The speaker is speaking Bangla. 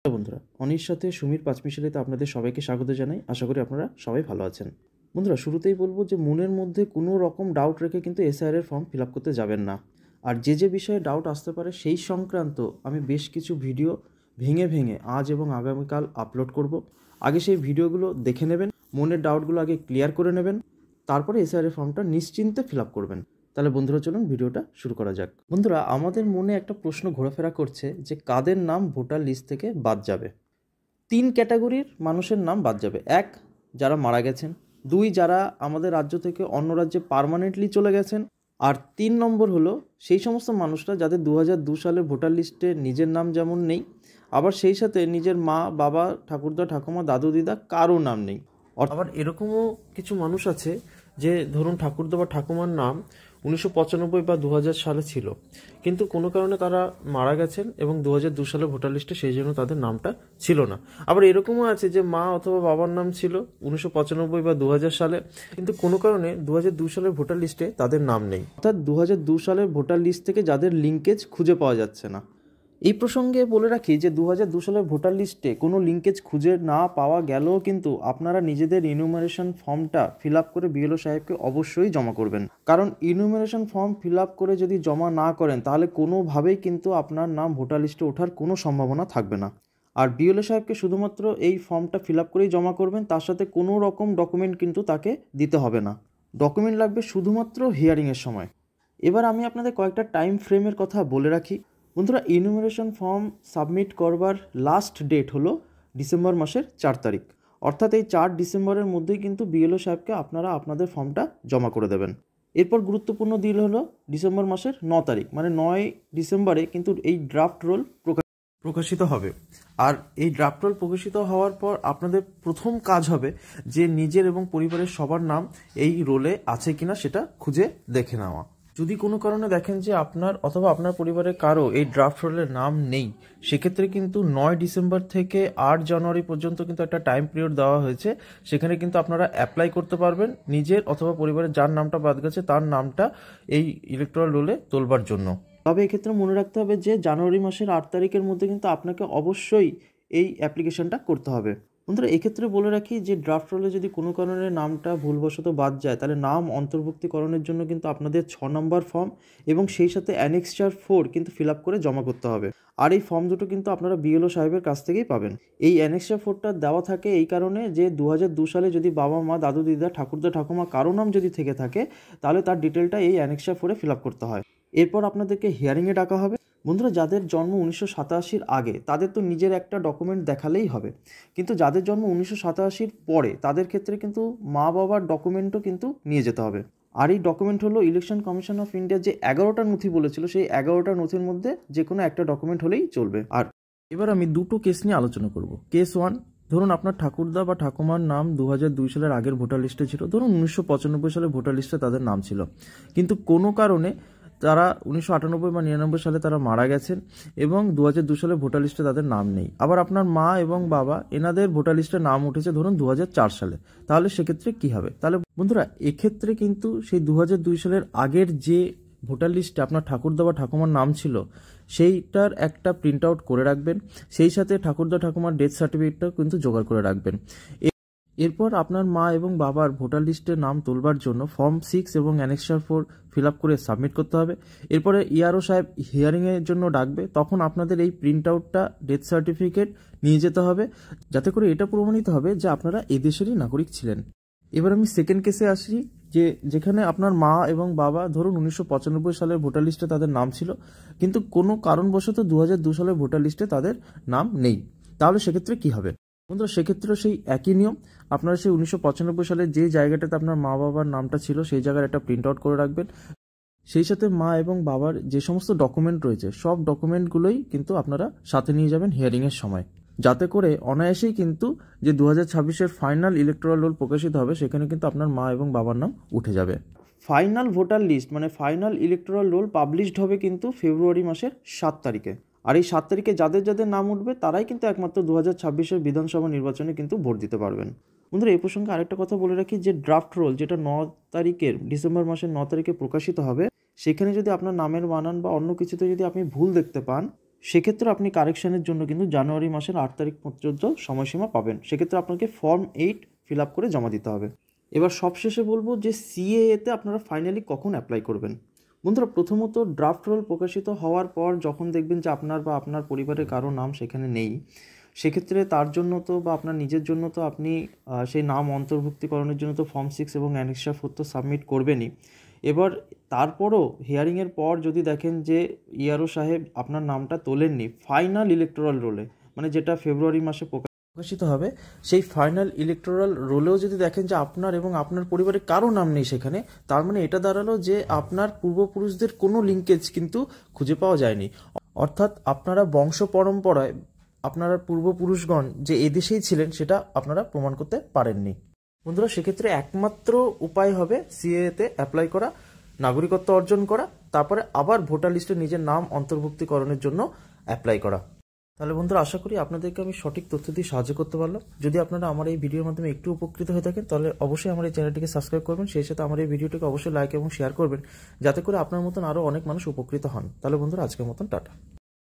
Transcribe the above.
হ্যালো বন্ধুরা, অনির সাথে সুমির পাঁচমিশালিতে আপনাদের সবাইকে স্বাগত জানাই। আশা করি আপনারা সবাই ভালো আছেন। বন্ধুরা, শুরুতেই বলবো যে মনের মধ্যে কোনো রকম ডাউট রেখে কিন্তু এসআইআর ফর্ম ফিল আপ করতে যাবেন না। আর যে বিষয়ে ডাউট আসতে পারে সেই সংক্রান্ত আমি বেশ কিছু ভিডিও ভেঙে ভেঙে আজ এবং আগামীকাল আপলোড করব। আগে সেই ভিডিওগুলো দেখে নেবেন, মনের ডাউটগুলো আগে ক্লিয়ার করে নেবেন, তারপরে এসআইআর ফর্মটা নিশ্চিন্তে ফিল আপ করবেন। তাহলে বন্ধুরা, চলুন ভিডিওটা শুরু করা যাক। বন্ধুরা, আমাদের মনে একটা প্রশ্ন ঘোরাফেরা করছে যে কাদের নাম ভোটার লিস্ট থেকে বাদ যাবে। 3 ক্যাটাগরির মানুষের নাম বাদ যাবে। 1, যারা মারা গেছেন। 2, যারা আমাদের রাজ্য থেকে অন্য রাজ্যে পার্মানেন্টলি চলে গেছেন। আর 3 নম্বর হলো সেই সমস্ত মানুষরা যাদের 2002 সালের ভোটার লিস্টে নিজের নাম যেমন নেই, আবার সেই সাথে নিজের মা, বাবা, ঠাকুরদা, ঠাকুমা, দাদু, দিদা কারো নাম নেই। আবার এরকমও কিছু মানুষ আছে যে ধরুন ঠাকুরদা বা ঠাকুমার নাম 1995 বা 2000 সালে ছিল, কিন্তু কোনো কারণে তারা মারা গেছেন এবং 2002 সালে ভোটার লিস্টে সেই জন্য তাদের নামটা ছিল না। আবার এরকমও আছে যে মা অথবা বাবার নাম ছিল 1995 বা 2000 সালে, কিন্তু কোনো কারণে 2002 সালের ভোটার লিস্টে তাদের নাম নেই। অর্থাৎ 2002 সালের ভোটার লিস্ট থেকে যাদের লিঙ্কেজ খুঁজে পাওয়া যাচ্ছে না। এই প্রসঙ্গে বলে রাখি যে 2002 সালের ভোটার লিস্টে কোনো লিঙ্কেজ খুঁজে না পাওয়া গেলেও কিন্তু আপনারা নিজেদের ইনুমারেশন ফর্মটা ফিল আপ করে বিএলও সাহেবকে অবশ্যই জমা করবেন। কারণ ইনুমারেশন ফর্ম ফিল আপ করে যদি জমা না করেন তাহলে কোনোভাবেই কিন্তু আপনার নাম ভোটার লিস্টে ওঠার কোনো সম্ভাবনা থাকবে না। আর বিএলও সাহেবকে শুধুমাত্র এই ফর্মটা ফিল আপ করেই জমা করবেন, তার সাথে কোনো রকম ডকুমেন্ট কিন্তু তাকে দিতে হবে না। ডকুমেন্ট লাগবে শুধুমাত্র হিয়ারিংয়ের সময়। এবার আমি আপনাদের কয়েকটা টাইম ফ্রেমের কথা বলে রাখি। বন্ধুরা, ইনুমারেশন ফর্ম সাবমিট করবার লাস্ট ডেট হলো ডিসেম্বর মাসের 4 তারিখ। অর্থাৎ এই 4 ডিসেম্বরের মধ্যেই কিন্তু বিএলও সাহেবকে আপনারা আপনাদের ফর্মটা জমা করে দেবেন। এরপর গুরুত্বপূর্ণ দিন হলো ডিসেম্বর মাসের 9 তারিখ, মানে 9 ডিসেম্বরে কিন্তু এই ড্রাফট রোল প্রকাশিত হবে। আর এই ড্রাফট রোল প্রকাশিত হওয়ার পর আপনাদের প্রথম কাজ হবে যে নিজের এবং পরিবারের সবার নাম এই রোলে আছে কিনা সেটা খুঁজে দেখে নেওয়া। যদি কোনো কারণে দেখেন যে আপনার অথবা আপনার পরিবারের কারো এই ড্রাফট রোলের নাম নেই, সেক্ষেত্রে কিন্তু 9 ডিসেম্বর থেকে 8 জানুয়ারি পর্যন্ত কিন্তু একটা টাইম পিরিয়ড দেওয়া হয়েছে। সেখানে কিন্তু আপনারা অ্যাপ্লাই করতে পারবেন নিজের অথবা পরিবারের যার নামটা বাদ গেছে তার নামটা এই ইলেকটোরাল রোলে তোলবার জন্য। তবে এক্ষেত্রে মনে রাখতে হবে যে জানুয়ারি মাসের 8 তারিখের মধ্যে কিন্তু আপনাকে অবশ্যই এই অ্যাপ্লিকেশনটা করতে হবে। বন্ধুরা, এক্ষেত্রে বলে রাখি যে ড্রাফট রোলে যদি কোনো কারণে নামটা ভুলবশত বাদ যায় তাহলে নাম অন্তর্ভুক্তিকরণের জন্য কিন্তু আপনাদের 6 নম্বর ফর্ম এবং সেই সাথে অ্যানেক্সচার 4 কিন্তু ফিল আপ করে জমা করতে হবে। আর এই ফর্ম দুটো কিন্তু আপনারা বিএলও সাহেবের কাছ থেকেই পাবেন। এই অ্যানেক্সচার 4টা দেওয়া থাকে এই কারণে যে 2002 সালে যদি বাবা, মা, দাদু, দিদা, ঠাকুরদা, ঠাকুমা কারো নাম যদি থেকে থাকে তাহলে তার ডিটেলটা এই অ্যানেক্সচার 4-এ ফিল আপ করতে হয়। এরপর আপনাদেরকে হিয়ারিংয়ে ডাকা হবে। বন্ধুরা, যাদের জন্ম 1987-র আগে তাদের তো নিজের একটা ডকুমেন্ট দেখালেই হবে, কিন্তু যাদের জন্ম 1987-র পরে তাদের ক্ষেত্রে কিন্তু মা বাবার ডকুমেন্টও কিন্তু নিয়ে যেতে হবে। আর এই ডকুমেন্ট হলো ইলেকশন কমিশন অফ ইন্ডিয়া যে 11টা নথি বলেছিল সেই 11টা নথির মধ্যে যে কোনো একটা ডকুমেন্ট হলেই চলবে। আর এবার আমি দুটো কেস নিয়ে আলোচনা করব। কেস 1, ধরুন আপনার ঠাকুরদা বা ঠাকুমার নাম 2002 সালের আগের ভোটার লিস্টে ছিল, ধরুন 1995 সালের ভোটার লিস্টে তাদের নাম ছিল, কিন্তু কোনো কারণে তারা 1998 বা 99 সালে তারা মারা গেছেন এবং 2002 সালে ভোটার লিস্টে তাদের নাম নেই। আবার আপনার মা এবং বাবা এনাদের ভোটার লিস্টে নাম উঠেছে ধরুন 2004 সালে, তাহলে সেক্ষেত্রে কি হবে? তাহলে বন্ধুরা, এক্ষেত্রে কিন্তু সেই 2002 সালের আগের যে ভোটার লিস্টে আপনার ঠাকুরদা বা ঠাকুমার নাম ছিল সেইটার একটা প্রিন্ট আউট করে রাখবেন, সেই সাথে ঠাকুরদা ঠাকুমার ডেথ সার্টিফিকেটটাও কিন্তু জোগাড় করে রাখবেন। এরপর আপনার মা এবং বাবার ভোটার লিস্টে নাম তোলবার জন্য ফর্ম 6 এবং অ্যানেক্সার 4 ফিল আপ করে সাবমিট করতে হবে। এরপরে ইআরও সাহেব হিয়ারিংয়ের জন্য ডাকবে, তখন আপনাদের এই প্রিন্ট আউটটা ডেথ সার্টিফিকেট নিয়ে যেতে হবে, যাতে করে এটা প্রমাণিত হবে যে আপনারা এদেশেরই নাগরিক ছিলেন। এবার আমি সেকেন্ড কেসে আসি, যেখানে আপনার মা এবং বাবা ধরুন 1995 সালের ভোটার লিস্টে তাদের নাম ছিল, কিন্তু কোনো কারণবশত 2002 সালের ভোটার লিস্টে তাদের নাম নেই, তাহলে সেক্ষেত্রে কি হবে? বন্ধুরা, সেক্ষেত্রে সেই একই নিয়ম, আপনারা সেই 1995 সালে যে জায়গাটাতে আপনার মা বাবার নামটা ছিল সেই জায়গার একটা প্রিন্ট আউট করে রাখবেন, সেই সাথে মা এবং বাবার যে সমস্ত ডকুমেন্ট রয়েছে সব ডকুমেন্টগুলোই কিন্তু আপনারা সাথে নিয়ে যাবেন হিয়ারিংয়ের সময়, যাতে করে অনায়াসেই কিন্তু যে 2026-এর ফাইনাল ইলেকটোরাল রোল প্রকাশিত হবে সেখানে কিন্তু আপনার মা এবং বাবার নাম উঠে যাবে। ফাইনাল ভোটার লিস্ট মানে ফাইনাল ইলেকটোরাল রোল পাবলিশড হবে কিন্তু ফেব্রুয়ারি মাসের 7 তারিখে। আর এই 7 তারিখে যাদের যাদের নাম উঠবে তারাই কিন্তু একমাত্র 2026-এর বিধানসভা নির্বাচনে কিন্তু ভোট দিতে পারবেন। বন্ধুরা, এই প্রসঙ্গে আরেকটা কথা বলে রাখি যে ড্রাফট রোল যেটা ডিসেম্বর মাসের 9 তারিখে প্রকাশিত হবে, সেখানে যদি আপনার নামের বানান বা অন্য কিছুতে যদি আপনি ভুল দেখতে পান সেক্ষেত্রে আপনি কারেকশানের জন্য কিন্তু জানুয়ারি মাসের 8 তারিখ পর্যন্ত সময়সীমা পাবেন। সেক্ষেত্রে আপনাকে ফর্ম 8 ফিল আপ করে জমা দিতে হবে। এবার সবশেষে বলবো যে সিএএতে আপনারা ফাইনালি কখন অ্যাপ্লাই করবেন। বন্ধুরা, প্রথমত ড্রাফট রোল প্রকাশিত হওয়ার পর যখন দেখবেন যে আপনার বা আপনার পরিবারের কারো নাম সেখানে নেই, সেক্ষেত্রে তার জন্য তো বা আপনার নিজের জন্য তো আপনি সেই নাম অন্তর্ভুক্তিকরণের জন্য তো ফর্ম 6 এবং অ্যানেক্সার 4 তো সাবমিট করবেনই। এবার তারপরও হিয়ারিংয়ের পর যদি দেখেন যে ইআরও সাহেব আপনার নামটা তোলেননি ফাইনাল ইলেকটোরাল রোলে, মানে যেটা ফেব্রুয়ারি মাসে প্রকাশিত হবে, সেই ফাইনাল ইলেকটোরাল রোলেও যদি দেখেন যে আপনার এবং আপনার পরিবারের কারো নাম নেই সেখানে, তার মানে এটা দাঁড়ালো যে আপনার পূর্বপুরুষদের কোনো লিঙ্কেজ কিন্তু খুঁজে পাওয়া যায়নি। অর্থাৎ আপনারা বংশ পরম্পরায় আপনারা পূর্বপুরুষগণ যে এদেশেই ছিলেন সেটা আপনারা প্রমাণ করতে পারেননি। বন্ধুরা, সেক্ষেত্রে একমাত্র উপায় হবে সিএএতে অ্যাপ্লাই করা, নাগরিকত্ব অর্জন করা, তারপরে আবার ভোটার লিস্টে নিজের নাম অন্তর্ভুক্তিকরণের জন্য অ্যাপ্লাই করা। তাহলে বন্ধুরা, আশা করি আপনাদেরকে আমি সঠিক তথ্য দিয়ে সাহায্য করতে পারলাম। যদি আপনারা আমার এই ভিডিওর মাধ্যমে একটু উপকৃত হয়ে থাকেন তাহলে অবশ্যই আমার এই চ্যানেলটিকে সাবস্ক্রাইব করবেন, সেই সাথে আমার এই ভিডিওটিকে অবশ্যই লাইক এবং শেয়ার করবেন, যাতে করে আপনার মতন আরও অনেক মানুষ উপকৃত হন। তাহলে বন্ধুরা, আজকের মতন টাটা।